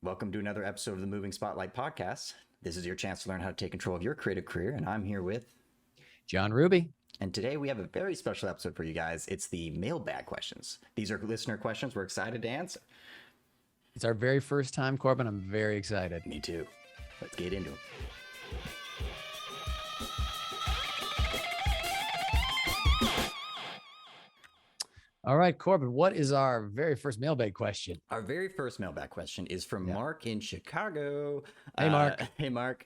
Welcome to another episode of the Moving Spotlight podcast. This is your chance to learn how to take control of your creative career, and I'm here with John Ruby. And today we have a very special episode for you guys. It's the mailbag questions. These are listener questions we're excited to answer. It's our very first time, Corbin. I'm very excited. Me too. Let's get into it. All right, Corbin, what is our very first mailbag question? Our very first mailbag question is from Mark in Chicago. Hey, Mark. Hey, Mark.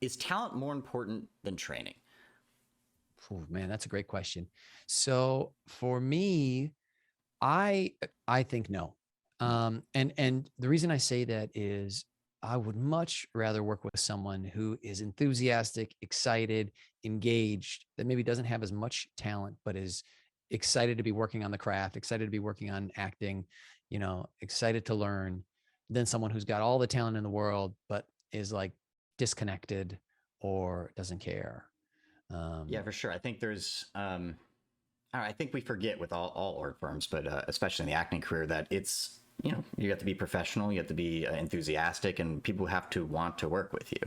Is talent more important than training? Oh, man, that's a great question. So for me, I think no. And the reason I say that is I would much rather work with someone who is enthusiastic, excited, engaged, that maybe doesn't have as much talent, but is excited to be working on the craft, excited to be working on acting, excited to learn, than someone who's got all the talent in the world, but is like disconnected or doesn't care. Yeah, for sure. I think there's, I think we forget with all art forms, but especially in the acting career, that it's, you have to be professional, you have to be enthusiastic, and people have to want to work with you.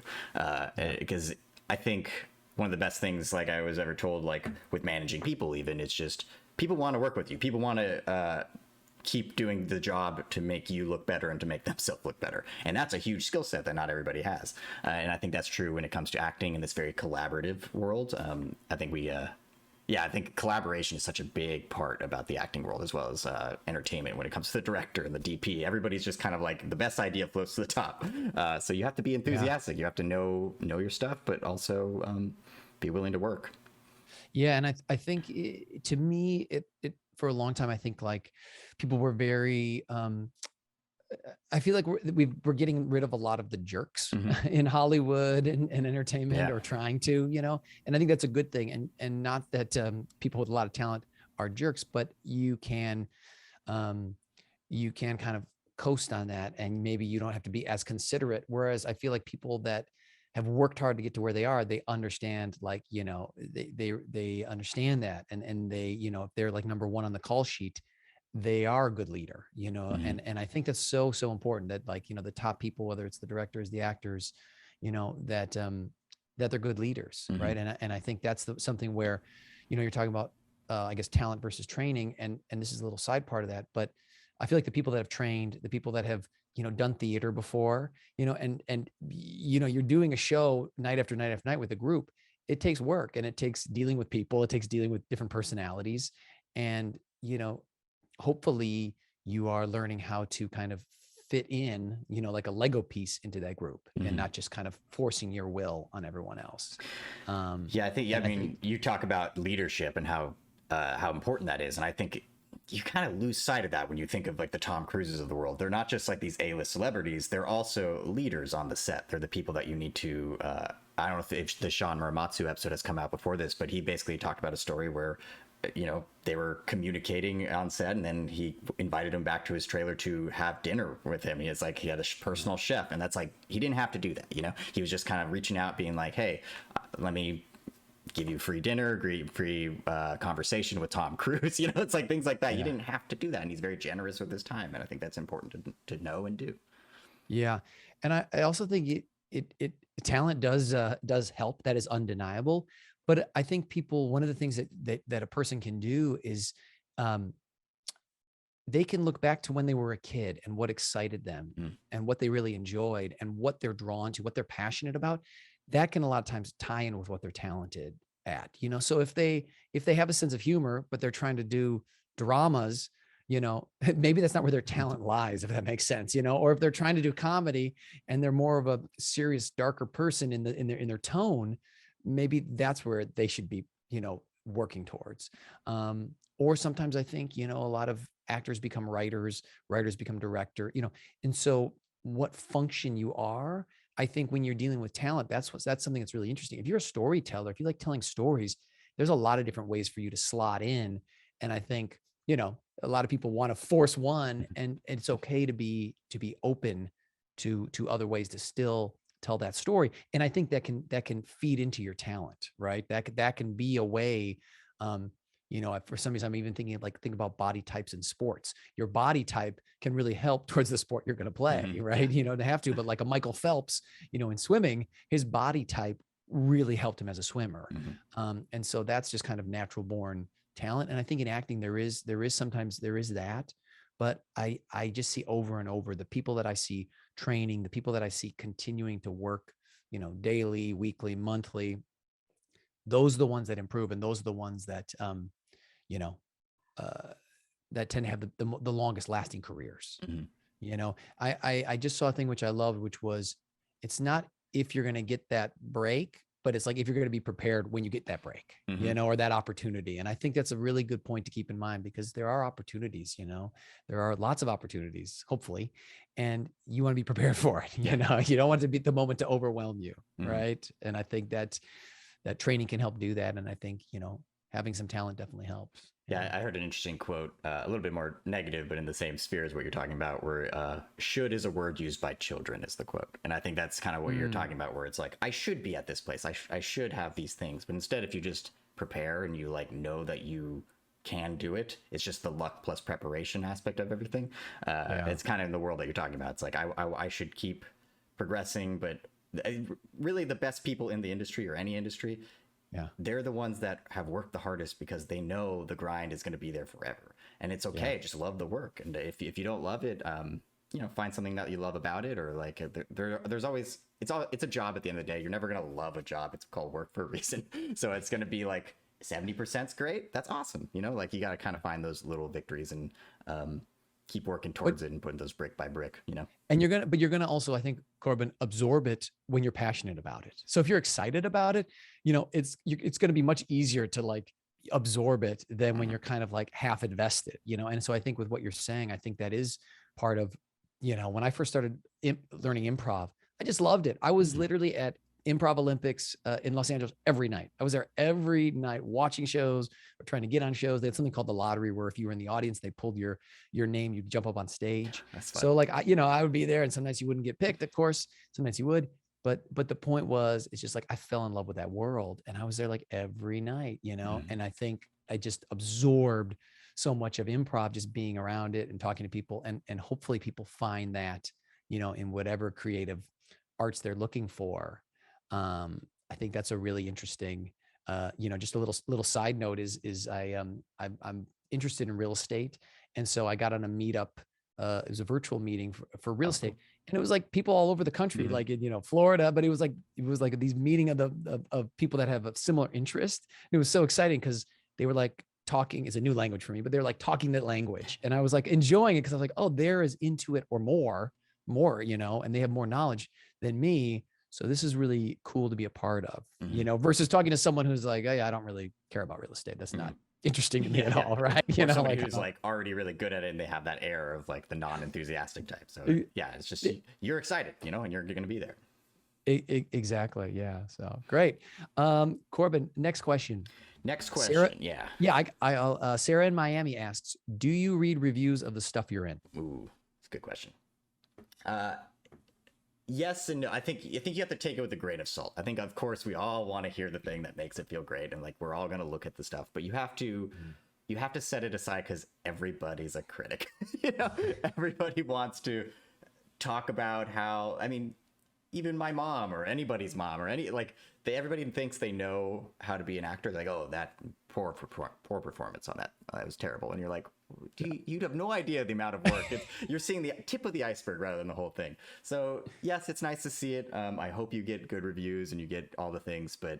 Because I think one of the best things, like I was ever told, like with managing people, even, it's just people want to work with you. People want to keep doing the job to make you look better and to make themselves look better. And that's a huge skill set that not everybody has. And I think that's true when it comes to acting in this very collaborative world. I think I think collaboration is such a big part about the acting world, as well as entertainment when it comes to the director and the DP. Everybody's just kind of like the best idea floats to the top. So you have to be enthusiastic. Yeah. You have to know your stuff, but also be willing to work. Yeah. And I think to me, it for a long time, I think like people were very, I feel like we're getting rid of a lot of the jerks in Hollywood and entertainment, or trying to, and I think that's a good thing. And not that people with a lot of talent are jerks, but you can kind of coast on that, and maybe you don't have to be as considerate. Whereas I feel like people that have worked hard to get to where they are, they understand, like, they understand that. And they, if they're like number one on the call sheet, they are a good leader, and I think that's so important that, like, the top people, whether it's the directors, the actors, that they're good leaders. Right. And I think that's something where, you're talking about, I guess, talent versus training. And this is a little side part of that, but I feel like the people that have trained, the people that have, done theater before, and you're doing a show night after night after night with a group. It takes work, and it takes dealing with people. It takes dealing with different personalities, and, hopefully you are learning how to kind of fit in, like a Lego piece into that group, and not just kind of forcing your will on everyone else. I think you talk about leadership and how important that is. And I think you kind of lose sight of that when you think of like the Tom Cruises of the world. They're not just like these A-list celebrities. They're also leaders on the set. They're the people that you need to, I don't know if the Sean Muramatsu episode has come out before this, but he basically talked about a story where, they were communicating on set, and then he invited him back to his trailer to have dinner with him. He had a personal chef, and that's like, he didn't have to do that. He was just kind of reaching out, being like, hey, let me give you free dinner, free conversation with Tom Cruise. It's like things like that. Yeah. You didn't have to do that. And he's very generous with his time. And I think that's important to know and do. Yeah. And I also think it talent does help. That is undeniable. But I think one of the things that a person can do is they can look back to when they were a kid and what excited them and what they really enjoyed and what they're drawn to, what they're passionate about. That can a lot of times tie in with what they're talented at, so if they have a sense of humor, but they're trying to do dramas, maybe that's not where their talent lies, if that makes sense, or if they're trying to do comedy and they're more of a serious, darker person in their tone, maybe that's where they should be, working towards. Or sometimes I think, a lot of actors become writers become director, and so what function you are, I think when you're dealing with talent, that's something that's really interesting. If you're a storyteller, if you like telling stories, there's a lot of different ways for you to slot in. And I think, a lot of people want to force one, and it's okay to be open to other ways to still tell that story. And I think that can feed into your talent, right? That can be a way For some reason, I'm even thinking of think about body types in sports. Your body type can really help towards the sport you're going to play, right? They have to, but like a Michael Phelps, in swimming, his body type really helped him as a swimmer. And so that's just kind of natural born talent. And I think in acting, there is sometimes that, but I just see over and over the people that I see training, the people that I see continuing to work, daily, weekly, monthly, those are the ones that improve. And those are the ones that, you know, uh, that tend to have the longest lasting careers. I just saw a thing which I loved, which was, it's not if you're going to get that break, but it's like if you're going to be prepared when you get that break, or that opportunity. And I think that's a really good point to keep in mind, because there are opportunities, there are lots of opportunities, hopefully, and you want to be prepared for it. You don't want to be the moment to overwhelm you. Right. And I think that training can help do that. And I think, having some talent definitely helps. Yeah, I heard an interesting quote, a little bit more negative, but in the same sphere as what you're talking about, where should is a word used by children is the quote. And I think that's kind of what you're talking about, where it's like, I should be at this place. I should have these things. But instead, if you just prepare and you know that you can do it, it's just the luck plus preparation aspect of everything. It's kind of in the world that you're talking about. It's like, I should keep progressing, but really the best people in the industry, or any industry, they're the ones that have worked the hardest, because they know the grind is going to be there forever. And it's okay. Just love the work. And if you don't love it, find something that you love about it, or like there's always, it's a job at the end of the day. You're never going to love a job. It's called work for a reason. So it's going to be like 70%'s great. That's awesome. You got to kind of find those little victories and keep working towards it and putting those brick by brick, And you're gonna also, I think, Corbin, absorb it when you're passionate about it. So if you're excited about it, it's going to be much easier to absorb it than when you're kind of half invested, And so I think with what you're saying, I think that is part of, when I first started learning improv, I just loved it. I was literally at Improv Olympics in Los Angeles every night. I was there every night watching shows or trying to get on shows. They had something called the lottery, where if you were in the audience, they pulled your name, you'd jump up on stage. So I would be there, and sometimes you wouldn't get picked, of course, sometimes you would. But the point was, it's just I fell in love with that world, and I was there every night, and I think I just absorbed so much of improv, just being around it and talking to people, and hopefully people find that, in whatever creative arts they're looking for. I think that's a really interesting, just a little side note is I'm interested in real estate. And so I got on a meetup. It was a virtual meeting for real estate. And it was people all over the country, like in, Florida, but it was like these meeting of people that have a similar interest. And it was so exciting, because they were talking, is a new language for me, but they're talking that language. And I was enjoying it, because I was oh, they're as into it or more, and they have more knowledge than me. So this is really cool to be a part of, versus talking to someone who's oh, yeah, I don't really care about real estate. That's not interesting to me at all, right? Or somebody who's already really good at it, and they have that air of the non-enthusiastic type. So yeah, it's just you're excited, and you're going to be there. Exactly. Yeah. So great. Corbin, next question. Sarah, I'll Sarah in Miami asks, do you read reviews of the stuff you're in? Ooh, that's a good question. Yes and no. I think you have to take it with a grain of salt. I think, of course, we all want to hear the thing that makes it feel great, and we're all going to look at the stuff, but you have to set it aside, because everybody's a critic. Everybody wants to talk about how, even my mom or anybody's mom or everybody thinks they know how to be an actor. Oh, that poor performance on that. That was terrible. And you're like, you have no idea the amount of work. You're seeing the tip of the iceberg rather than the whole thing. So yes, it's nice to see it. I hope you get good reviews and you get all the things, but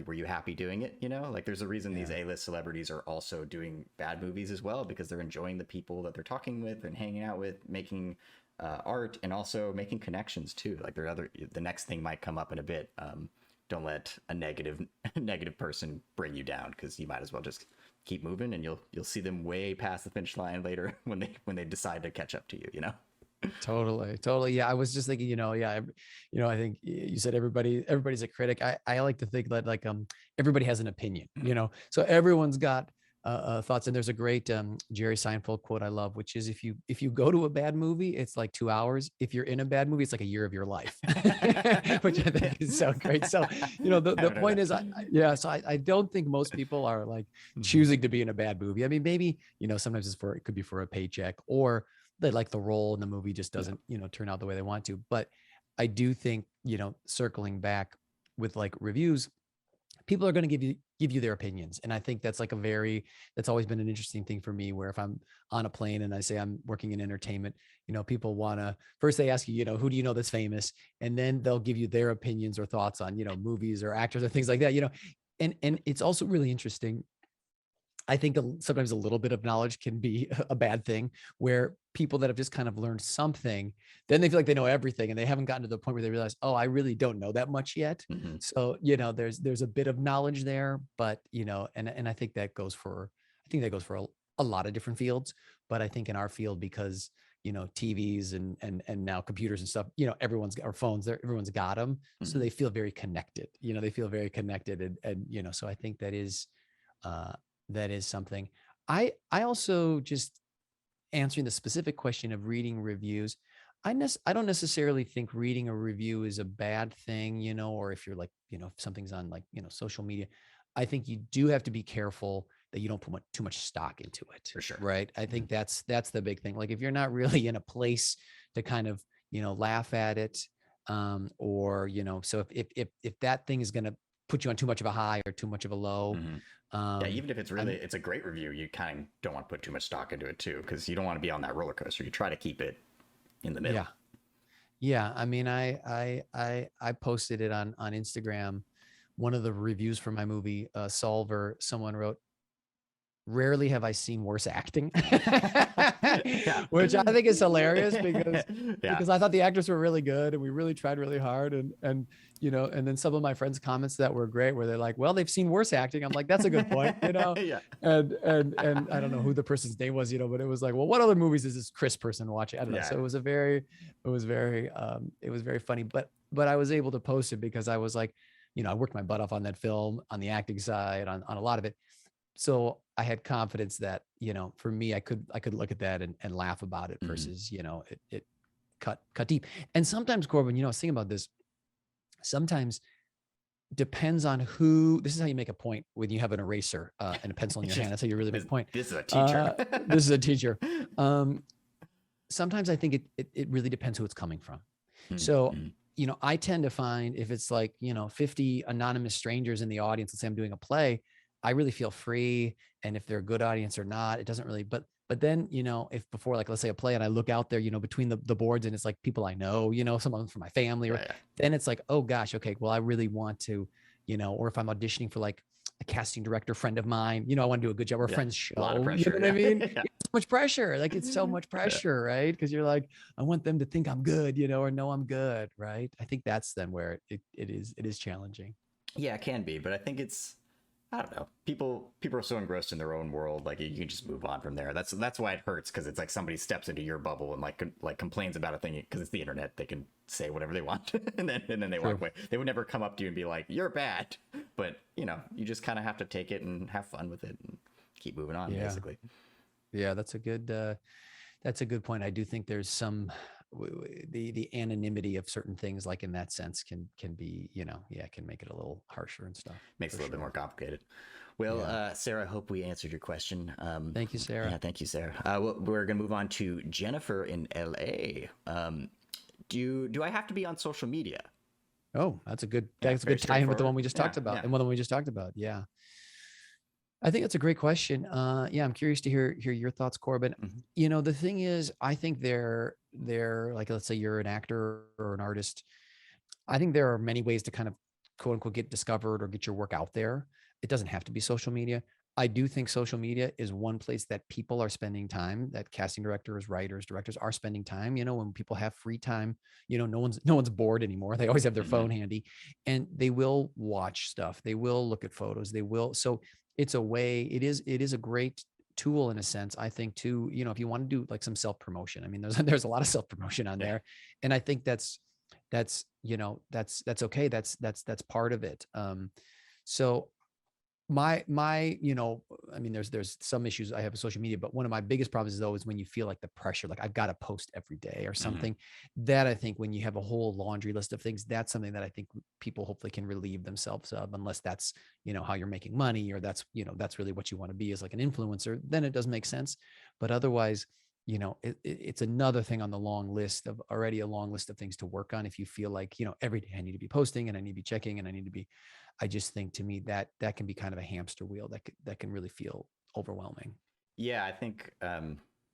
were you happy doing it? There's a reason these A-list celebrities are also doing bad movies as well, because they're enjoying the people that they're talking with and hanging out with, making art, and also making connections too. The next thing might come up in a bit. Don't let a negative person bring you down, because you might as well just keep moving, and you'll see them way past the finish line later when they decide to catch up to you. Totally. Yeah. I was just thinking, I think you said everybody's a critic. I like to think that everybody has an opinion, so everyone's got thoughts. And there's a great Jerry Seinfeld quote I love, which is if you go to a bad movie, it's like 2 hours. If you're in a bad movie, it's like a year of your life, which I think is so great. So, the point is, yeah. So I don't think most people are like choosing to be in a bad movie. I mean, maybe, sometimes it could be for a paycheck, or they like the role and the movie just doesn't, turn out the way they want to. But I do think, circling back with like reviews, people are going to give you their opinions. And I think that's like that's always been an interesting thing for me, where if I'm on a plane and I say I'm working in entertainment, people want to, first they ask you, who do you know that's famous? And then they'll give you their opinions or thoughts on, movies or actors or things like that, and it's also really interesting. I think sometimes a little bit of knowledge can be a bad thing, where people that have just kind of learned something, then they feel like they know everything, and they haven't gotten to the point where they realize, oh, I really don't know that much yet. Mm-hmm. So, there's a bit of knowledge there, but, and I think that goes for, a lot of different fields. But I think in our field, because, TVs and now computers and stuff, everyone's got our phones there, everyone's got them. Mm-hmm. So they feel very connected, they feel very connected. And, so I think that is something. I also, just answering the specific question of reading reviews, I don't necessarily think reading a review is a bad thing, or if you're like, if something's on like, social media, I think you do have to be careful that you don't put too much stock into it. For sure. Right. I think that's the big thing. Like if you're not really in a place to kind of, laugh at it, or, so if that thing is going to put you on too much of a high or too much of a low, Mm-hmm. Yeah, even if it's a great review, you kind of don't want to put too much stock into it too, because you don't want to be on that roller coaster. You try to keep it in the middle. Yeah. Yeah. I mean, I posted it on Instagram. One of the reviews for my movie, Solver, someone wrote, "Rarely have I seen worse acting," Yeah. which I think is hilarious, because Yeah. I thought the actors were really good and we really tried really hard. And and then some of my friends' comments that were great, where they're like, "Well, they've seen worse acting." I'm like, that's a good point, Yeah. And I don't know who the person's name was, but it was like, well, what other movies is this Chris person watching? I don't know. Yeah. So it was very funny, but I was able to post it because I was like, I worked my butt off on that film, on the acting side, on a lot of it. So I had confidence that, for me, I could look at that and laugh about it, versus, it cut deep. And sometimes, Corbin, I was thinking about this. Sometimes depends on who. This is how you make a point when you have an eraser and a pencil in your hand. That's how you really make a point. This is a teacher. This is a teacher. Sometimes I think it really depends who it's coming from. So, I tend to find, if it's like, 50 anonymous strangers in the audience, let's say I'm doing a play, I really feel free. And if they're a good audience or not, it doesn't really, but then, if before, like, let's say a play, and I look out there, between the boards, and it's like people I know, someone from my family, or then it's like, oh gosh, okay, well, I really want to, or if I'm auditioning for like a casting director friend of mine, I want to do a good job, or a friend's show, a lot of pressure, you know what I mean? It's so much pressure. Like, it's so much pressure, right? Because you're like, I want them to think I'm good, or know I'm good, right? I think that's then where it is challenging. Yeah, it can be, but I think I don't know. People are so engrossed in their own world, like you can just move on from there. That's why it hurts, because it's like somebody steps into your bubble and like complains about a thing, because it's the internet. They can say whatever they want, and then they walk away. They would never come up to you and be like, "You're bad," but you just kind of have to take it and have fun with it and keep moving on, basically. Yeah, that's a good point. I do think there's some the anonymity of certain things, like in that sense, can be, can make it a little harsher and stuff. Makes it a little bit more complicated. Well, Sarah, I hope we answered your question. Thank you, Sarah. Yeah, thank you, Sarah. We're going to move on to Jennifer in LA. Do I have to be on social media? Oh, that's a good tie-in with the one we just talked about. And one we just talked about. Yeah. I think that's a great question. Yeah, I'm curious to hear your thoughts, Corbin. The thing is, I think they're like, let's say you're an actor or an artist. I think there are many ways to kind of, quote unquote, get discovered or get your work out there. It doesn't have to be social media. I do think social media is one place that people are spending time, that casting directors, writers, directors are spending time. When people have free time, no one's bored anymore. They always have their phone handy, and they will watch stuff. They will look at photos. They will. So it's a way, it is a great tool in a sense, I think, too, if you want to do like some self-promotion. I mean, there's a lot of self-promotion on there. And I think that's okay. That's part of it. So my, I mean, there's some issues I have with social media, but one of my biggest problems is always when you feel like the pressure, like I've got to post every day or Hmm. something. That I think when you have a whole laundry list of things, that's something that I think people hopefully can relieve themselves of, unless that's, how you're making money, or that's, that's really what you want to be as like an influencer, then it does make sense. But otherwise, it's another thing on the long list of already a long list of things to work on. If you feel like, every day I need to be posting and I need to be checking and I need to be, I just think to me that that can be kind of a hamster wheel that can really feel overwhelming. Yeah, I think, yeah,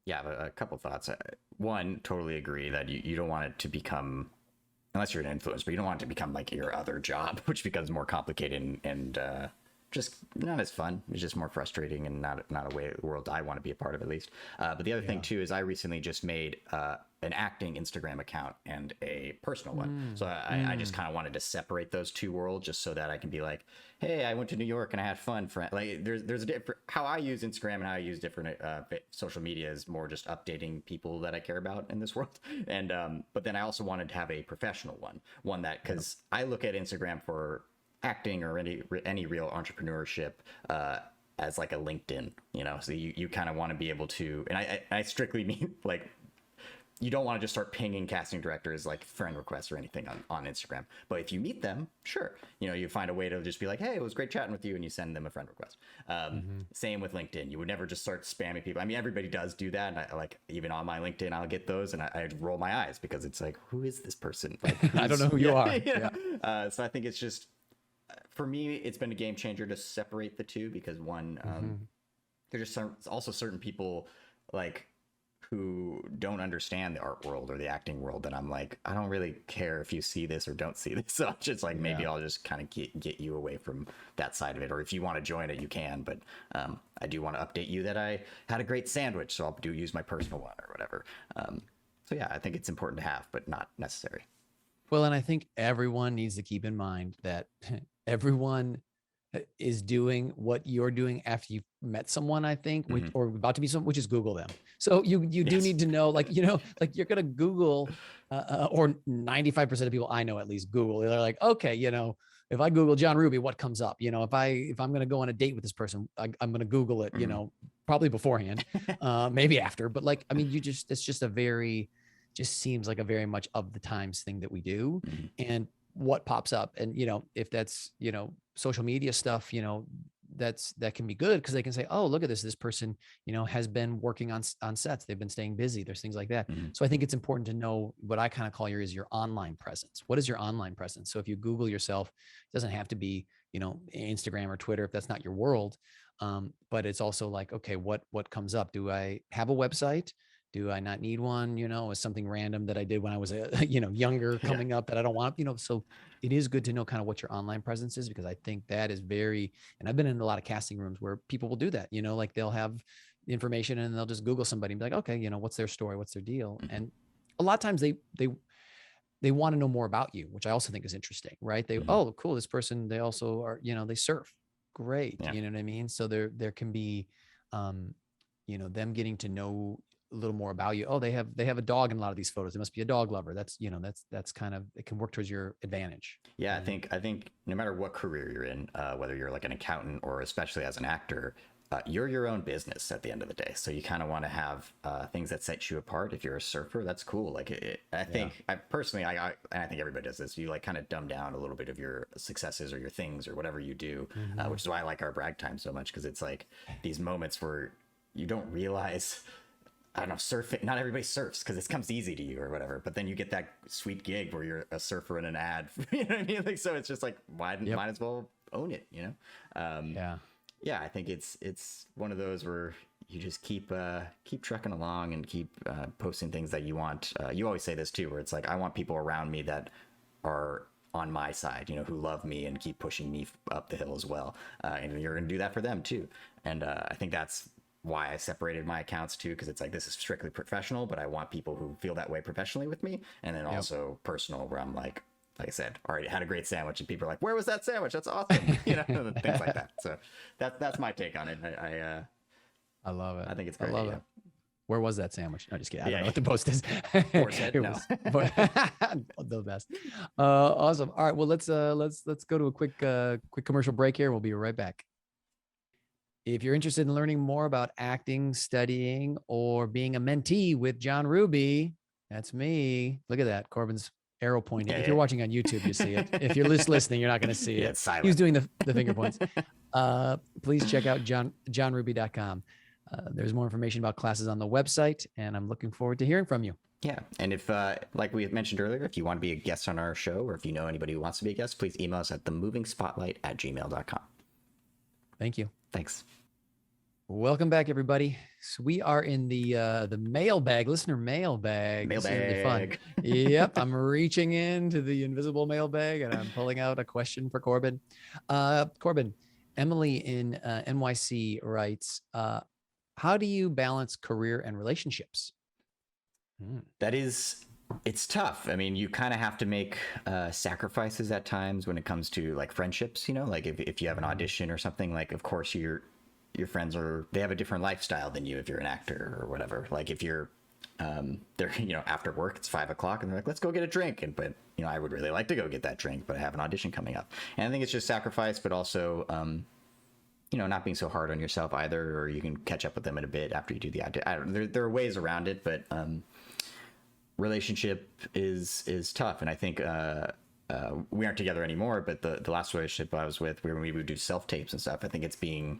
I have a couple thoughts. One, totally agree that you don't want it to become, unless you're an influencer, but you don't want it to become like your other job, which becomes more complicated and just not as fun. It's just more frustrating and not a way world I want to be a part of, at least. But the other thing Yeah. too is I recently just made an acting Instagram account and a personal one. So I just kind of wanted to separate those two worlds just so that I can be like, hey, I went to New York and I had fun. Friend, like there's a different how I use Instagram and how I use different social media is more just updating people that I care about in this world. And but then I also wanted to have a professional one that because I look at Instagram for acting or any real entrepreneurship as like a LinkedIn, so you kind of want to be able to, and I strictly mean like you don't want to just start pinging casting directors like friend requests or anything on Instagram. But if you meet them, sure, you find a way to just be like, hey, it was great chatting with you, and you send them a friend request. Mm-hmm. Same with LinkedIn. You would never just start spamming people. I mean, everybody does do that, and I like even on my LinkedIn, I'll get those, and I roll my eyes because it's like, who is this person? Like, I don't know who you are. Yeah. Yeah. So I think it's just for me, it's been a game changer to separate the two because one, Mm-hmm. there's just also certain people like who don't understand the art world or the acting world that I'm like, I don't really care if you see this or don't see this. So I'm just like, maybe Yeah. I'll just kind of get you away from that side of it. Or if you want to join it, you can. But I do want to update you that I had a great sandwich. So I'll use my personal one or whatever. So yeah, I think it's important to have, but not necessary. Well, and I think everyone needs to keep in mind that everyone is doing what you're doing after you've met someone, I think, which Mm-hmm. or about to be someone, which is Google them. So you do Yes. need to know, like, like you're gonna Google, or 95% of people I know at least Google. They're like, okay, if I Google John Ruby, what comes up? If I'm gonna go on a date with this person, I'm gonna Google it, Mm-hmm. probably beforehand, maybe after. But like, I mean, it's just just seems like a very much of the times thing that we do. Mm-hmm. And what pops up, and if that's social media stuff, that can be good because they can say, oh, look at this person has been working on sets, they've been staying busy, there's things like that. Mm-hmm. So I think it's important to know what I kind of call your online presence. What is your online presence? So if you Google yourself, it doesn't have to be Instagram or Twitter if that's not your world. But it's also like, okay, what comes up? Do I have a website? Do I not need one? Is something random that I did when I was younger Yeah. coming up that I don't want, so it is good to know kind of what your online presence is, because I think that is very, and I've been in a lot of casting rooms where people will do that, like they'll have information and they'll just Google somebody and be like, okay, what's their story? What's their deal? Mm-hmm. And a lot of times they want to know more about you, which I also think is interesting, right? Mm-hmm. Oh, cool. This person, they also are, they surf. Great. Yeah. You know what I mean? So there can be, um, them getting to know a little more about you. Oh, they have a dog in a lot of these photos. They must be a dog lover. That's kind of, it can work towards your advantage. Yeah, I And think no matter what career you're in, whether you're like an accountant or especially as an actor, you're your own business at the end of the day. So you kind of want to have things that set you apart. If you're a surfer, that's cool. Like I yeah. think I personally, and I think everybody does this. You like kind of dumb down a little bit of your successes or your things or whatever you do, Mm-hmm. which is why I like our brag time so much because it's like these moments where you don't realize. I don't know, surfing. Not everybody surfs because it comes easy to you or whatever. But then you get that sweet gig where you're a surfer in an ad. You know what I mean? Like, so it's just like, Yep. might as well own it. Yeah. Yeah, I think it's one of those where you just keep trucking along and keep posting things that you want. You always say this too, where it's like I want people around me that are on my side, who love me and keep pushing me up the hill as well. And you're gonna do that for them too. And I think that's why I separated my accounts too, because it's like this is strictly professional, but I want people who feel that way professionally with me, and then Yep. also personal, where I'm like I said, already had a great sandwich, and people are like, "Where was that sandwich? That's awesome!" Things like that. So that's my take on it. I love it. I think it's I great. love Yeah. it. Where was that sandwich? No, just kidding. I don't Yeah. know what the post is. Horse head? It No. was the best. Awesome. All right. Well, let's go to a quick commercial break here. We'll be right back. If you're interested in learning more about acting, studying, or being a mentee with John Ruby, that's me. Look at that. Corbin's arrow pointing. If you're Yeah, watching on YouTube, you see it. If you're just listening, you're not going to see yeah, it. it's He was silent. doing the finger points. Please check out johnruby.com. There's more information about classes on the website, and I'm looking forward to hearing from you. Yeah, and if, like we mentioned earlier, if you want to be a guest on our show, or if you know anybody who wants to be a guest, please email us at themovingspotlight@gmail.com. Thank you. Thanks. Welcome back, everybody. So we are in the mailbag, listener mailbag. This is gonna be fun. Mailbag. Yep, I'm reaching into the invisible mailbag and I'm pulling out a question for Corbin. Corbin, Emily in NYC writes, how do you balance career and relationships? That is, it's tough. I mean, you kind of have to make sacrifices at times when it comes to like friendships, you know, like if you have an audition or something, like of course your friends they have a different lifestyle than you if you're an actor or whatever. Like if you're they're, you know, after work, it's 5 o'clock and they're like, let's go get a drink. But, you know, I would really like to go get that drink, but I have an audition coming up. And I think it's just sacrifice, but also, you know, not being so hard on yourself either, or you can catch up with them in a bit after you do the audition. There are ways around it, but relationship is tough. And I think we aren't together anymore, but the last relationship I was with, where we would do self-tapes and stuff, I think it's being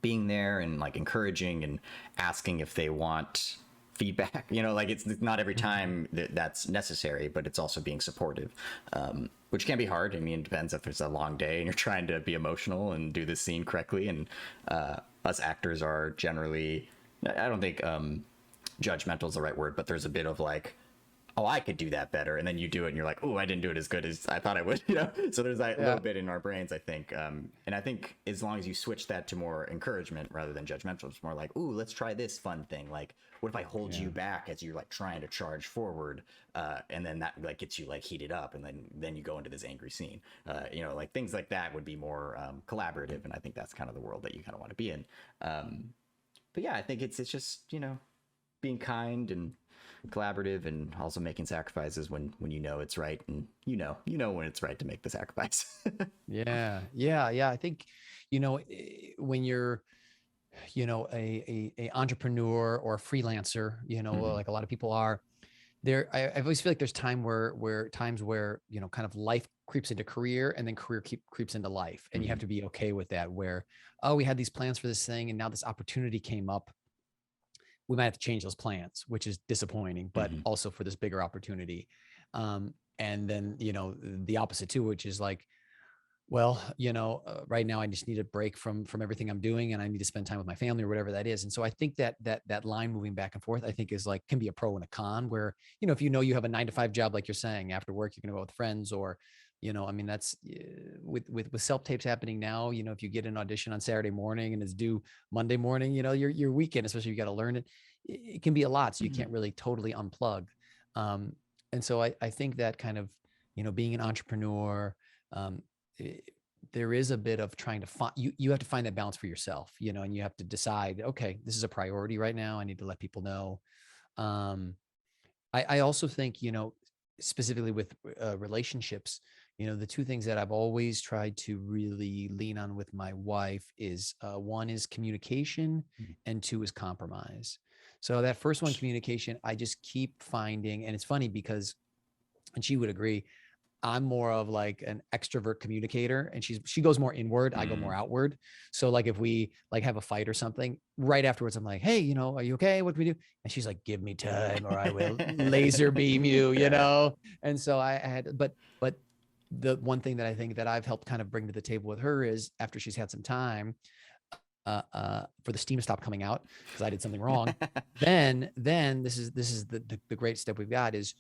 there and like encouraging and asking if they want feedback, you know, like it's not every time that's necessary, but it's also being supportive, which can be hard. I mean, it depends if it's a long day and you're trying to be emotional and do the scene correctly. And us actors are generally, I don't think judgmental is the right word, but there's a bit of like, oh, I could do that better. And then you do it and you're like, oh, I didn't do it as good as I thought I would, you know? So there's that little bit in our brains, I think. And I think as long as you switch that to more encouragement rather than judgmental, it's more like, ooh, let's try this fun thing. Like, what if I hold you back as you're like trying to charge forward? And then that like gets you like heated up and then you go into this angry scene. You know, like things like that would be more collaborative. And I think that's kind of the world that you kind of want to be in. But yeah, I think it's just, you know, being kind and collaborative and also making sacrifices when you know it's right, and you know when it's right to make the sacrifice. Yeah. I think, you know, when you're, you know, a entrepreneur or a freelancer, you know, like a lot of people are there. I always feel like there's times where, you know, kind of life creeps into career and then career creeps into life. And you have to be okay with that, where, oh, we had these plans for this thing and now this opportunity came up. We might have to change those plans, which is disappointing, but also for this bigger opportunity. And then, you know, the opposite too, which is like, well, you know, right now I just need a break from everything I'm doing, and I need to spend time with my family or whatever that is. And so I think that line moving back and forth, I think is like, can be a pro and a con, where, you know, if you know you have a 9 to 5 job, like you're saying, after work, you're going to go out with friends, or, you know, I mean, that's with self tapes happening now, you know, if you get an audition on Saturday morning and it's due Monday morning, you know, your weekend, especially if you got to learn it, it can be a lot. So you can't really totally unplug. And so I think that kind of, you know, being an entrepreneur, there is a bit of trying to find, you have to find that balance for yourself, you know, and you have to decide, okay, this is a priority right now. I need to let people know. I also think, you know, specifically with relationships, you know, the two things that I've always tried to really lean on with my wife is one is communication and two is compromise. So that first one, communication, I just keep finding, and it's funny because, and she would agree, I'm more of like an extrovert communicator, and she goes more inward. I go more outward. So like if we like have a fight or something, right afterwards, I'm like, hey, you know, are you okay? What do we do? And she's like, give me time or I will laser beam you, you know? And so I had, but the one thing that I think that I've helped kind of bring to the table with her is, after she's had some time, for the steam to stop coming out because I did something wrong, then this is the great step we've got is,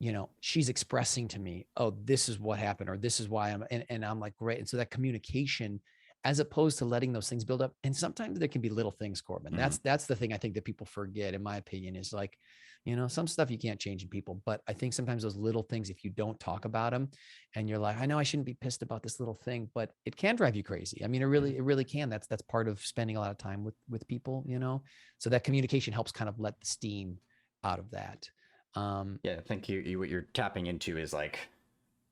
you know, she's expressing to me, oh, this is what happened, or this is why and I'm like, great. And so that communication, as opposed to letting those things build up. And sometimes there can be little things, Corbin. That's the thing I think that people forget, in my opinion, is like, you know, some stuff you can't change in people, but I think sometimes those little things, if you don't talk about them and you're like, I know I shouldn't be pissed about this little thing, but it can drive you crazy. I mean, it really can. That's part of spending a lot of time with people, you know? So that communication helps kind of let the steam out of that. Yeah, I think you what you're tapping into is like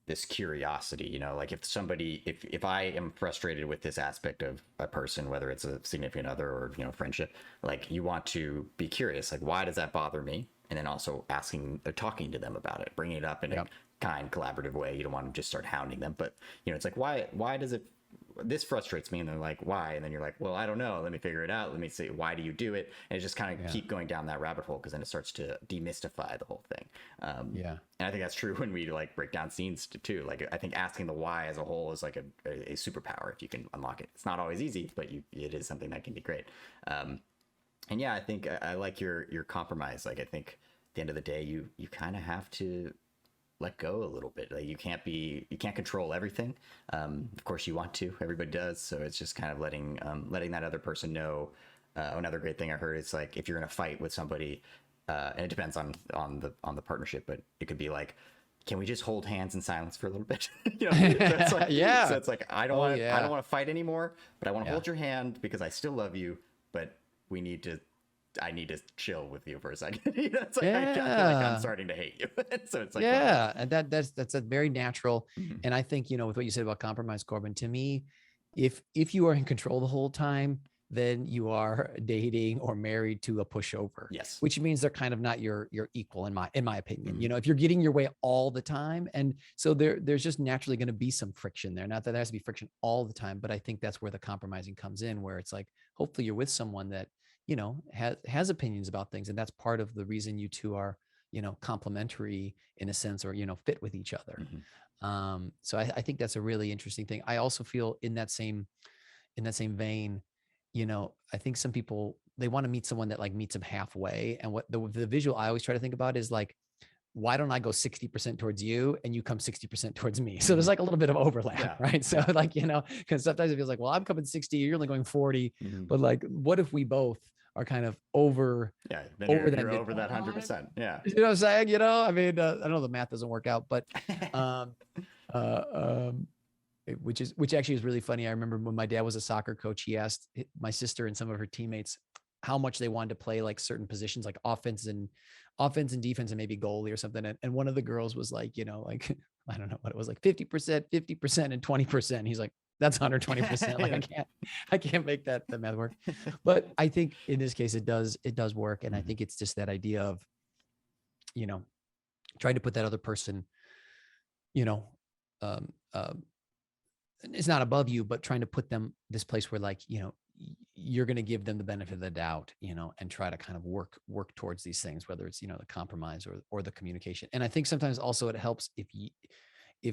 this curiosity, you know, like if I am frustrated with this aspect of a person, whether it's a significant other or, you know, friendship, like you want to be curious, like, why does that bother me? And then also asking or talking to them about it, bringing it up in a kind, collaborative way. You don't want to just start hounding them, but you know, it's like, why does it, this frustrates me? And they're like, why? And then you're like, well, I don't know. Let me figure it out. Let me see. Why do you do it? And it just kind of keep going down that rabbit hole, because then it starts to demystify the whole thing. And I think that's true when we like break down scenes too. Like I think asking the why as a whole is like a superpower if you can unlock it. It's not always easy, but it is something that can be great. And yeah, I think I like your compromise. Like I think at the end of the day, you kind of have to let go a little bit. Like you can't control everything. Of course you want to, everybody does. So it's just kind of letting that other person know. Another great thing I heard is like, if you're in a fight with somebody, and it depends on the partnership, but it could be like, can we just hold hands in silence for a little bit? You know, so it's like, so it's like, I don't want to fight anymore, but I want to hold your hand because I still love you, but I need to chill with you for a second. You know, it's like, I feel like I'm starting to hate you. So it's like, and that's a very natural. And I think, you know, with what you said about compromise, Corbin, to me, if you are in control the whole time, then you are dating or married to a pushover. Yes. Which means they're kind of not your equal in my opinion. You know, if you're getting your way all the time, and so there's just naturally going to be some friction there. Not that there has to be friction all the time, but I think that's where the compromising comes in, where it's like, hopefully you're with someone that, you know, has opinions about things. And that's part of the reason you two are, you know, complementary in a sense, or, you know, fit with each other. So I think that's a really interesting thing. I also feel in that same vein, you know, I think some people, they want to meet someone that like meets them halfway. And what the visual I always try to think about is like, why don't I go 60% towards you and you come 60% towards me? So there's like a little bit of overlap, right? So like, you know, because sometimes it feels like, well, I'm coming 60, you're only going 40, but like, what if we both are kind of over? Then you're over that 100%. Yeah. You know what I'm saying? You know, I mean, I know the math doesn't work out, but, which actually is really funny. I remember when my dad was a soccer coach, he asked my sister and some of her teammates how much they wanted to play like certain positions, like offense and defense, and maybe goalie or something. And one of the girls was like, you know, like, I don't know what it was, like 50%, and 20%. He's like, that's 120%. Like I can't make that math work. But I think in this case, it does work. And I think it's just that idea of, you know, trying to put that other person, you know, it's not above you, but trying to put them this place where, like, you know, you're going to give them the benefit of the doubt, you know, and try to kind of work towards these things, whether it's, you know, the compromise or the communication. And I think sometimes also it helps if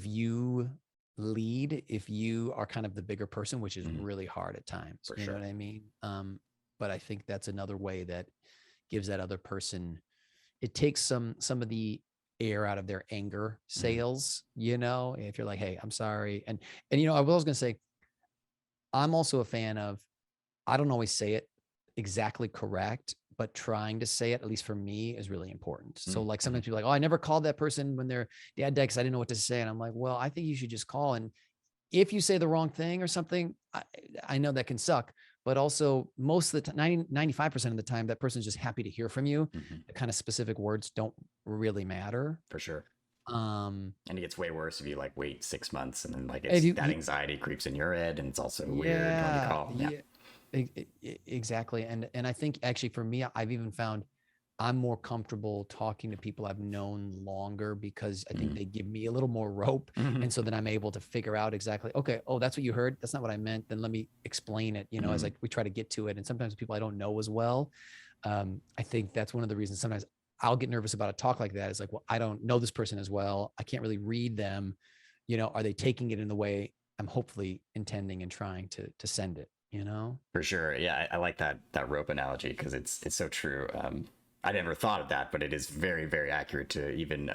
you lead, if you are kind of the bigger person, which is really hard at times. You know what I mean? But I think that's another way that gives that other person, it takes some of the air out of their anger sails, you know, if you're like, hey, I'm sorry. And, you know, I was going to say, I'm also a fan of, I don't always say it exactly correct, but trying to say it, at least for me, is really important. So like sometimes people are like, oh, I never called that person when their dad died because I didn't know what to say. And I'm like, well, I think you should just call. And if you say the wrong thing or something, I know that can suck, but also most of the time, 95% of the time, that person's just happy to hear from you. The kind of specific words don't really matter. For sure. And it gets way worse if you like wait 6 months and then like that anxiety creeps in your head, and it's also weird when you call. Exactly. And I think actually for me, I've even found I'm more comfortable talking to people I've known longer, because I think they give me a little more rope. And so then I'm able to figure out exactly, okay, oh, that's what you heard. That's not what I meant. Then let me explain it, you know, as like we try to get to it. And sometimes people I don't know as well. I think that's one of the reasons sometimes I'll get nervous about a talk like that. It's like, well, I don't know this person as well. I can't really read them. You know, are they taking it in the way I'm hopefully intending and trying to send it, you know? For sure. Yeah. I like that rope analogy, because it's so true. I never thought of that, but it is very, very accurate to even,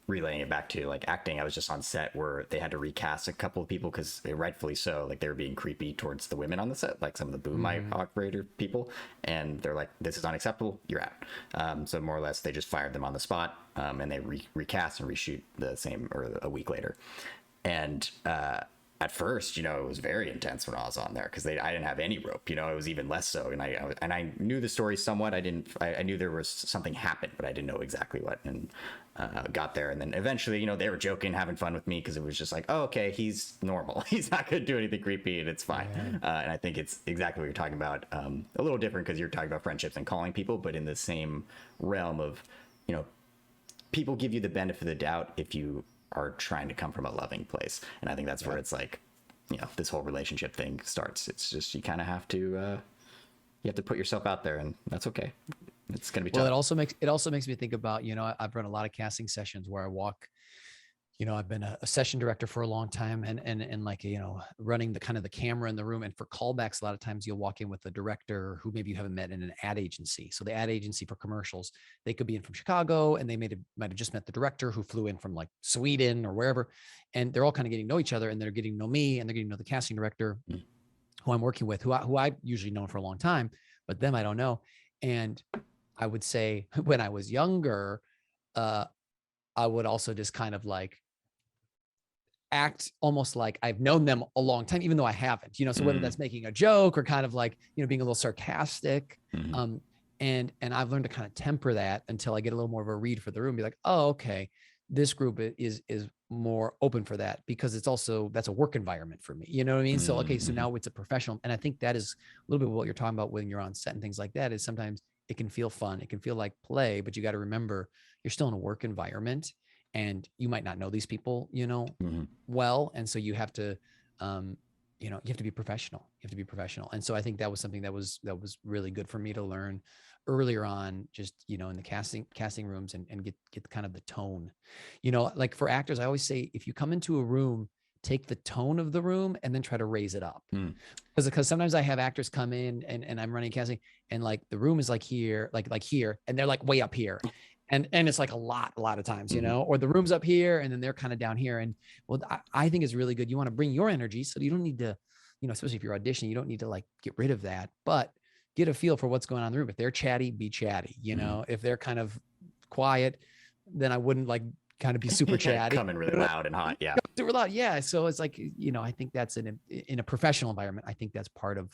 relaying it back to like acting. I was just on set where they had to recast a couple of people, because rightfully so, like they were being creepy towards the women on the set, like some of the boom mic operator people, and they're like, this is unacceptable, you're out. So more or less they just fired them on the spot, and they recast and reshoot the same, or a week later. And at first, it was very intense when I was on there because I didn't have any rope. It was even less so, and I knew the story somewhat. I knew there was something happened, but I didn't know exactly what. And got there, and then eventually, they were joking, having fun with me because it was just like, oh, okay, he's normal. He's not going to do anything creepy, and it's fine. Yeah. And I think it's exactly what you're talking about. A little different because you're talking about friendships and calling people, but in the same realm of, people give you the benefit of the doubt if you are trying to come from a loving place. And I think that's where it's like, this whole relationship thing starts. It's just, you kind of have to, you have to put yourself out there, and that's okay. It's going to be tough. Well, it also makes me think about, I've run a lot of casting sessions where I walk, I've been a session director for a long time, and like, running the kind of the camera in the room. And for callbacks, a lot of times you'll walk in with a director who maybe you haven't met in an ad agency. So the ad agency for commercials, they could be in from Chicago, and they might have just met the director who flew in from like Sweden or wherever. And they're all kind of getting to know each other, and they're getting to know me, and they're getting to know the casting director who I'm working with, who I've usually known for a long time, but them I don't know. And I would say when I was younger, I would also just kind of like act almost like I've known them a long time, even though I haven't, so whether that's making a joke or kind of like, being a little sarcastic. And I've learned to kind of temper that until I get a little more of a read for the room, be like, oh, okay, this group is more open for that, because that's a work environment for me. You know what I mean? So, okay, so now it's a professional. And I think that is a little bit what you're talking about when you're on set and things like that, is sometimes it can feel fun. It can feel like play, but you got to remember you're still in a work environment, and you might not know these people, well. And so you have to, you have to be professional. You have to be professional. And so I think that was something that was really good for me to learn earlier on, just, in the casting rooms, and get kind of the tone, like for actors, I always say, if you come into a room, take the tone of the room and then try to raise it up. Because sometimes I have actors come in and I'm running casting, and like the room is like here, like here, and they're like way up here. And it's like a lot of times, or the room's up here and then they're kind of down here. And well, I think it's really good. You want to bring your energy, so you don't need to, especially if you're auditioning, you don't need to like get rid of that, but get a feel for what's going on in the room. If they're chatty, be chatty, if they're kind of quiet, then I wouldn't like kind of be super chatty. Coming really loud and hot. Yeah. Super loud. Yeah. So it's like, I think that's in a professional environment. I think that's part of,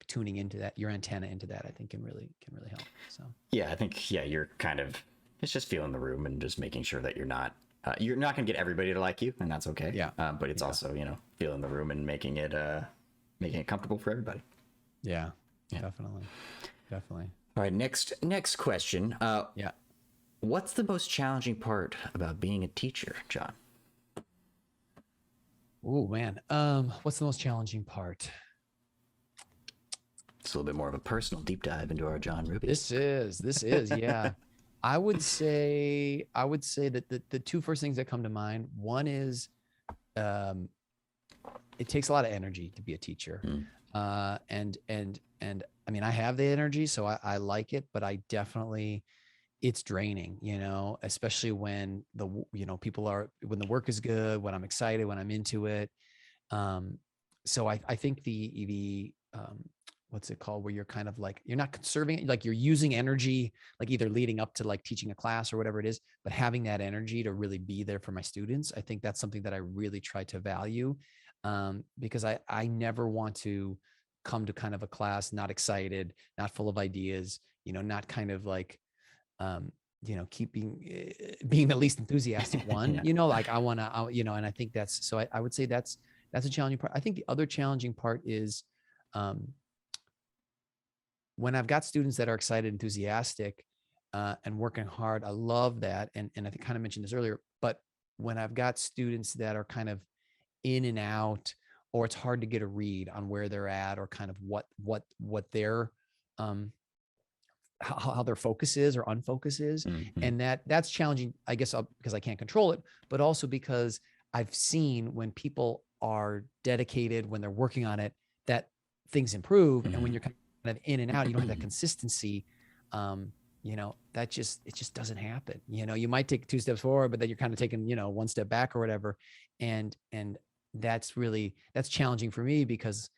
tuning into that, your antenna into that, I think can really help. So, yeah, I think, you're kind of, it's just feeling the room and just making sure that you're not going to get everybody to like you, and that's okay. Yeah. But it's also, feeling the room and making it comfortable for everybody. Yeah. Definitely. All right. Next question. Yeah. What's the most challenging part about being a teacher, John? Oh man. What's the most challenging part? It's a little bit more of a personal deep dive into our John Ruby. This is, yeah. I would say that the two first things that come to mind, one is, it takes a lot of energy to be a teacher. And I mean, I have the energy, so I like it, but I definitely, it's draining, especially when when the work is good, when I'm excited, when I'm into it. So I think the what's it called, where you're kind of like, you're not conserving, like you're using energy, like either leading up to like teaching a class or whatever it is, but having that energy to really be there for my students. I think that's something that I really try to value, because I never want to come to kind of a class not excited, not full of ideas, not kind of like, being the least enthusiastic one, like I want to, and I think that's, so I would say that's a challenging part. I think the other challenging part is, when I've got students that are excited, enthusiastic, and working hard, I love that. And I kind of mentioned this earlier, but when I've got students that are kind of in and out, or it's hard to get a read on where they're at, or kind of what their, how their focus is or unfocus is. And that's challenging, I guess, because I can't control it, but also because I've seen when people are dedicated, when they're working on it, that things improve. And when you're kind of in and out, you don't have that consistency. It just doesn't happen. You might take 2 steps forward, but then you're kind of taking, 1 step back or whatever. And that's challenging for me, because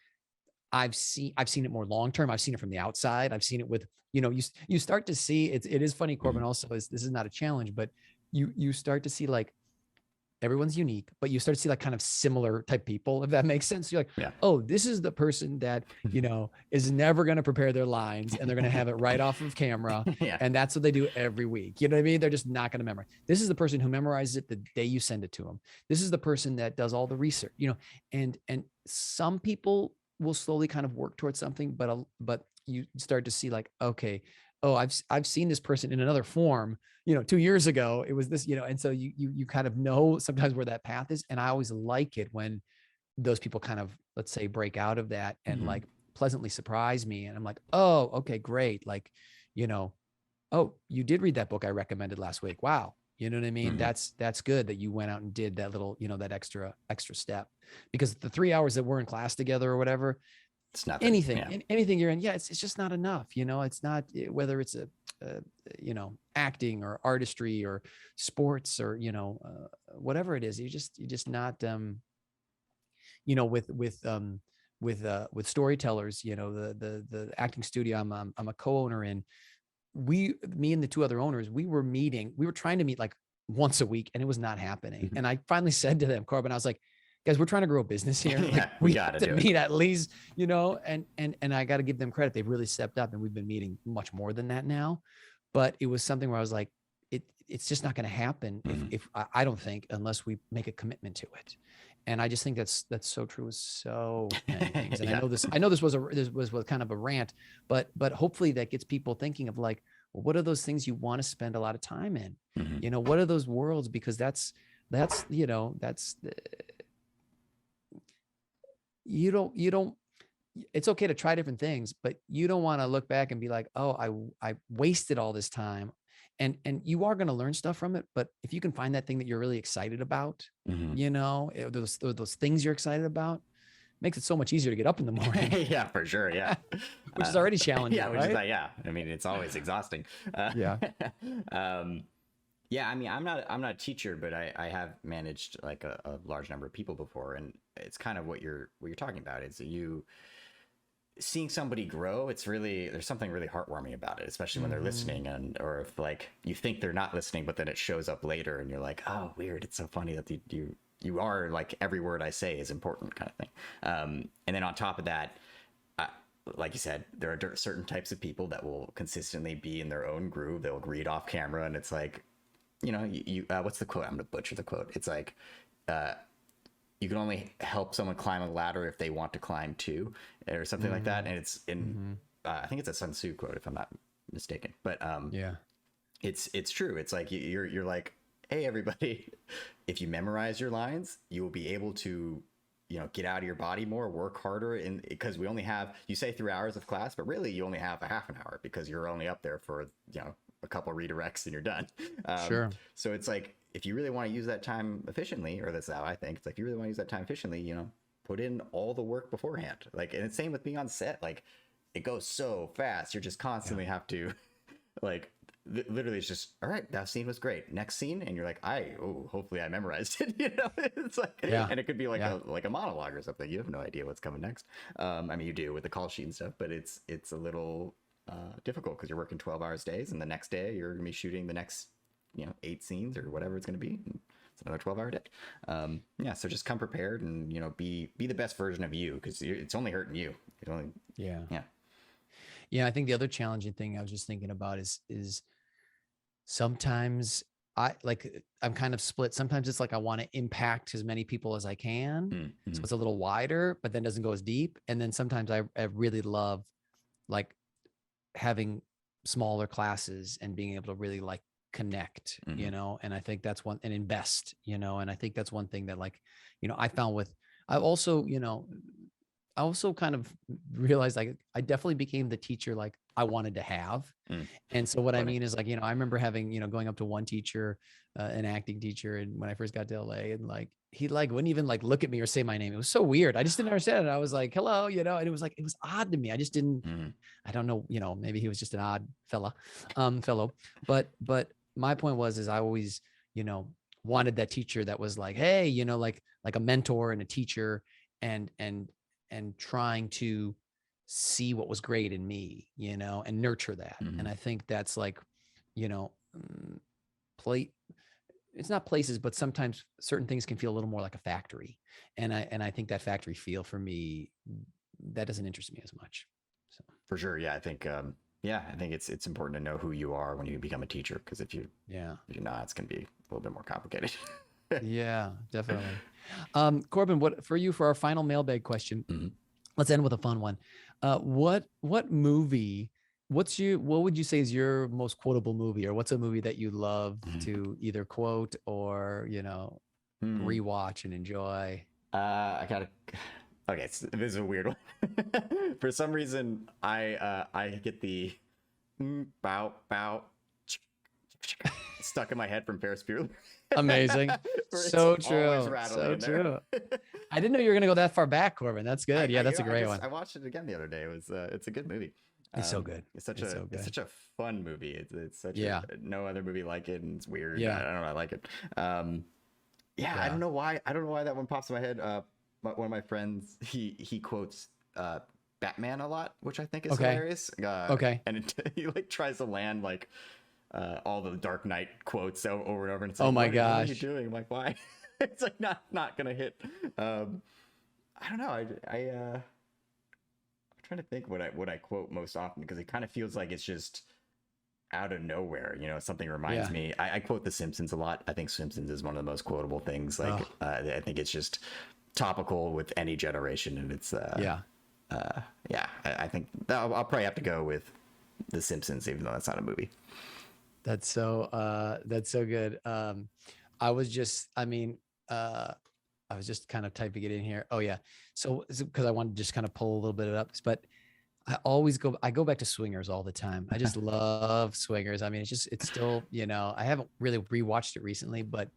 I've seen it more long-term. I've seen it from the outside. I've seen it with, you start to see, it is funny, Corbin, also, this is not a challenge, but you start to see like everyone's unique, but you start to see like kind of similar type people, if that makes sense. You're like, Yeah. oh, this is the person that, is never going to prepare their lines and they're going to have it right off of camera. Yeah. And that's what they do every week. You know what I mean? They're just not going to memorize. This is the person who memorizes it the day you send it to them. This is the person that does all the research, and some people will slowly kind of work towards something, but you start to see like, okay, oh, I've seen this person in another form, 2 years ago, it was this, and so you kind of know sometimes where that path is. And I always like it when those people kind of, let's say, break out of that and like pleasantly surprise me. And I'm like, oh, okay, great. Like, oh, you did read that book I recommended last week. Wow. You know what I mean? That's good that you went out and did that little, that extra step, because the 3 hours that we're in class together or whatever, It's nothing. anything you're in. Yeah. It's just not enough. It's not, whether it's acting or artistry or sports or, whatever it is, you're just not, with storytellers, the acting studio I'm a co-owner in, me and the two other owners, we were trying to meet like once a week, and it was not happening. And I finally said to them, Corbin, I was like, guys, we're trying to grow a business here. Yeah, Like, we got gotta to meet at least, and I got to give them credit. They've really stepped up, and we've been meeting much more than that now. But it was something where I was like, it's just not going to happen if I don't think, unless we make a commitment to it. And I just think that's so true with so many things. And Yeah. I know this was kind of a rant, but hopefully that gets people thinking of like, well, what are those things you want to spend a lot of time in? What are those worlds? Because you don't, it's okay to try different things, but you don't want to look back and be like, oh, I wasted all this time. And you are going to learn stuff from it. But if you can find that thing that you're really excited about, those things you're excited about, makes it so much easier to get up in the morning. Yeah, for sure. Yeah. Which is already challenging. Yeah. Right? I mean, it's always exhausting. Yeah. Yeah. I mean, I'm not a teacher, but I have managed like a large number of people before, and it's kind of what you're talking about. Is you seeing somebody grow. It's really, there's something really heartwarming about it, especially when they're listening, or if like you think they're not listening, but then it shows up later and you're like, oh, weird. It's so funny that you are like, every word I say is important, kind of thing. And then on top of that, like you said, there are certain types of people that will consistently be in their own groove. They'll read off camera, and it's like, you what's the quote? I'm gonna butcher the quote. It's like, you can only help someone climb a ladder if they want to climb too, or something like that. And it's in, I think it's a Sun Tzu quote, if I'm not mistaken. But Yeah, it's true. It's like you're like, hey, everybody, if you memorize your lines, you will be able to, get out of your body more, work harder. And because we only have, you say 3 hours of class, but really you only have a half an hour, because you're only up there for, a couple redirects and you're done. sure. So it's like, if you really want to use that time efficiently, or that's how I think, it's like, if you really want to use that time efficiently, put in all the work beforehand. Like, and it's same with being on set. Like, it goes so fast. You're just constantly have to, like, literally it's just, all right, that scene was great. Next scene. And you're like, hopefully I memorized it. It's like, and it could be like a monologue or something. You have no idea what's coming next. I mean, you do with the call sheet and stuff, but it's a little difficult, because you're working 12 hours days, and the next day you're gonna be shooting the next 8 scenes or whatever it's going to be. It's another 12-hour day. So just come prepared, and be the best version of you, because it's only hurting you. Yeah. I think the other challenging thing I was just thinking about is sometimes I'm kind of split. Sometimes it's like I want to impact as many people as I can, so it's a little wider, but then doesn't go as deep. And then sometimes I really love like having smaller classes and being able to really like connect, and I think that's one, and invest, and I think that's one thing that, like, I found with, I also kind of realized, like, I definitely became the teacher like I wanted to have. And so what I mean is, like, I remember having, going up to one teacher, an acting teacher, and when I first got to LA, and like he like wouldn't even like look at me or say my name. It was so weird. I just didn't understand it. I was like, hello, and it was like, it was odd to me. I just didn't, I don't know, maybe he was just an odd fellow, but my point is I always, wanted that teacher that was like, hey, like a mentor and a teacher, and trying to see what was great in me, and nurture that. And I think that's like, play it's not places, but sometimes certain things can feel a little more like a factory. And I think that factory feel for me, that doesn't interest me as much. So For sure. Yeah. I think it's important to know who you are when you become a teacher. Cause yeah. if you're not, it's going to be a little bit more complicated. Yeah, definitely. Corbin, what for you for our final mailbag question? Mhm. Let's end with a fun one. What movie? What would you say is your most quotable movie, or what's a movie that you love Mhm. to either quote or Hmm. rewatch and enjoy? I gotta. Okay, so this is a weird one. For some reason, I get the bow bow stuck in my head from Ferris Bueller. Amazing. Where it's So always true. rattling So in there. true. I didn't know you were gonna go that far back, Corbin. That's good. Yeah, that's a great one. I watched it again the other day. It's a good movie. It's so good. It's so It's good. such a fun movie. It's such a Yeah. no other movie like it, and it's weird. Yeah. I don't know. I like it. Yeah, I Yeah. don't know why. I don't know why that one pops in my head. One of my friends, he quotes Batman a lot, which I think is Okay. hilarious. Okay. And he like tries to land like all the Dark Knight quotes over and over, and it's Oh like, my what are you gosh. doing? I'm like, why? It's like not gonna hit. I don't know. I'm trying to think what I quote most often, because it kind of feels like it's just out of nowhere. Something reminds Yeah. me. I quote The Simpsons a lot. I think Simpsons is one of the most quotable things. Like, Oh, I think it's just topical with any generation, and it's yeah. yeah. I think I'll probably have to go with The Simpsons, even though that's not a movie. That's so good. I mean, uh I was just kind of typing it in here. Oh yeah. So because I wanted to just kind of pull a little bit up, but I go back to Swingers all the time. I just love Swingers. I mean, it's still, I haven't really rewatched it recently, but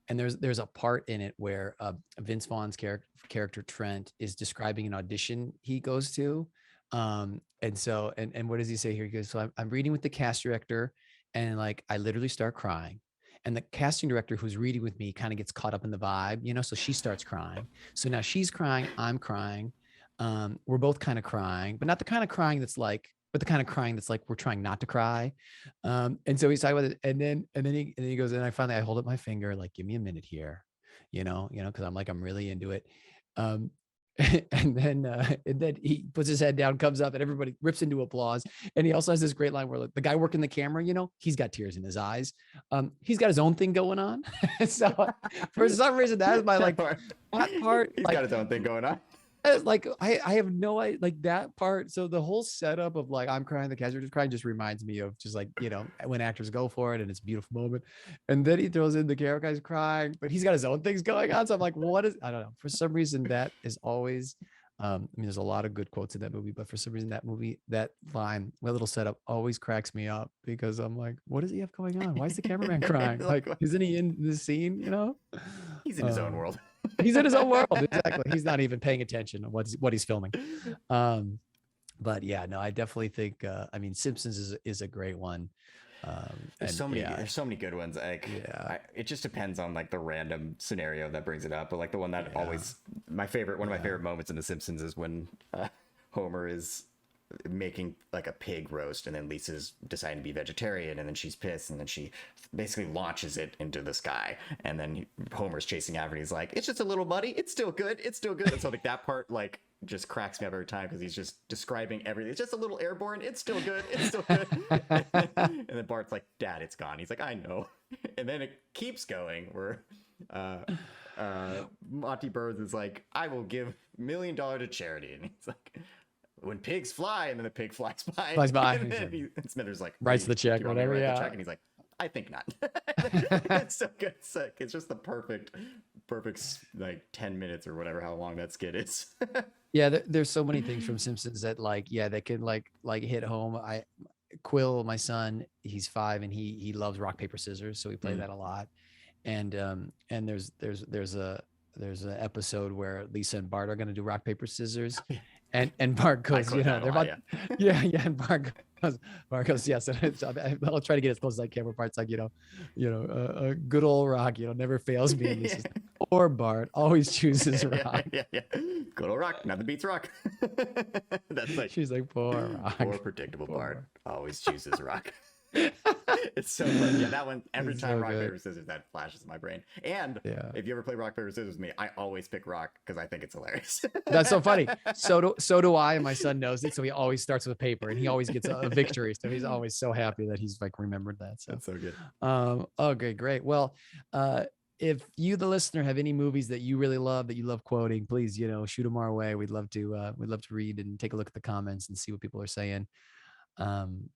and there's a part in it where Vince Vaughn's character Trent is describing an audition he goes to. And what does he say here? He goes, so I'm reading with the cast director, and like I literally start crying. And the casting director who's reading with me kind of gets caught up in the vibe, so she starts crying. So now she's crying, I'm crying. We're both kind of crying, but not the kind of crying that's like, but the kind of crying that's like we're trying not to cry. And so he's talking about it, and then he goes, and I hold up my finger, like, give me a minute here, because I'm really into it. Um, and then he puts his head down, comes up, and everybody rips into applause. And he also has this great line where, like, the guy working the camera, he's got tears in his eyes. He's got his own thing going on. So for some reason, that is my like that part. He's Like, got his own thing going on. like I have no idea, like that part. So the whole setup of like I'm crying, the cast just crying, just reminds me of just like when actors go for it and it's a beautiful moment, and then he throws in the camera guy's crying, but he's got his own things going on. So I'm like, what is, I don't know, for some reason that is always I mean, there's a lot of good quotes in that movie, but for some reason that line, that little setup always cracks me up, because I'm like, what does he have going on? Why is the cameraman crying? Like, isn't he in the scene? He's in his own world. He's in his own world. Exactly. He's not even paying attention to what he's filming. But yeah, no, I definitely think, I mean, Simpsons is a great one. There's And so many. yeah, There's so many good ones. Like, yeah, it just depends on like the random scenario that brings it up. But like the one that yeah, always my favorite, one of my yeah. favorite moments in The Simpsons is when Homer is making like a pig roast, and then Lisa's deciding to be vegetarian, and then she's pissed, and then she basically launches it into the sky, and then Homer's chasing after, and he's like, it's just a little muddy, it's still good, it's still good. And so like that part like just cracks me up every time, because he's just describing everything. It's just a little airborne, it's still good, it's still good. And then Bart's like, Dad, it's gone. He's like, I know. And then it keeps going where Monty Burns is like, I will give $1 million to charity, and he's like, when pigs fly, and then the pig flies by. Flies by. And then Smithers like Writes the check, "Do you want me to whatever. write the Yeah. check?" And he's like, I think not. It's so good. It's just the perfect like 10 minutes or whatever, how long that skit is. Yeah. There's so many things from Simpsons that like, yeah, that can like hit home. Quill, my son, he's 5, and he loves rock, paper, scissors. So we play that a lot. And there's a episode where Lisa and Bart are going to do rock, paper, scissers. And Bart goes, they're about, yeah. And Bart goes, yes. And I'll try to get as close as I can. Where Bart's like, a good old rock, never fails me. And he says, or Bart always chooses rock. Yeah. Good old rock. Nothing beats rock. That's like, She's like, poor rock. poor predictable Bart always chooses rock. It's so fun. Yeah, that one, every It's time so rock, good. paper, scissors, that flashes in my brain. And Yeah. if you ever play rock, paper, scissors with me, I always pick rock because I think it's hilarious. That's so funny. So do I, and my son knows it. So he always starts with paper, and he always gets a victory. So he's always so happy that he's like remembered that. So That's so good. okay, great. Well, if you, the listener, have any movies that you really love that you love quoting, please, shoot them our way. We'd love to read and take a look at the comments and see what people are saying. Um,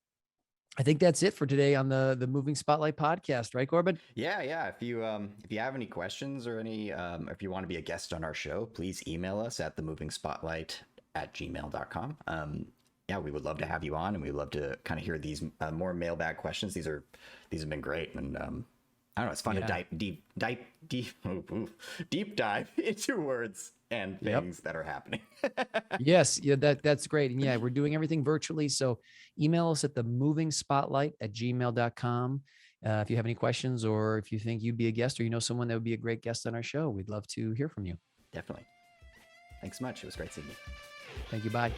I think that's it for today on the Moving Spotlight podcast, right, Corbin? Yeah. If you have any questions or if you want to be a guest on our show, please email us at themovingspotlight@gmail.com. Yeah, we would love to have you on, and we'd love to kind of hear these more mailbag questions. These have been great, and I don't know, it's fun to deep dive into words and things that are happening. Yes, yeah, that's great. And yeah, we're doing everything virtually. So email us at themovingspotlight@gmail.com. If you have any questions, or if you think you'd be a guest, or someone that would be a great guest on our show, we'd love to hear from you. Definitely. Thanks so much. It was great seeing you. Thank you. Bye.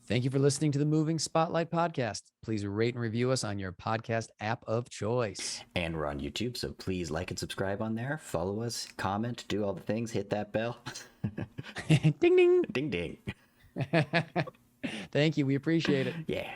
Thank you for listening to the Moving Spotlight podcast. Please rate and review us on your podcast app of choice. And we're on YouTube, so please like and subscribe on there. Follow us, comment, do all the things, hit that bell. Ding, ding. Ding, ding. Thank you. We appreciate it. Yeah.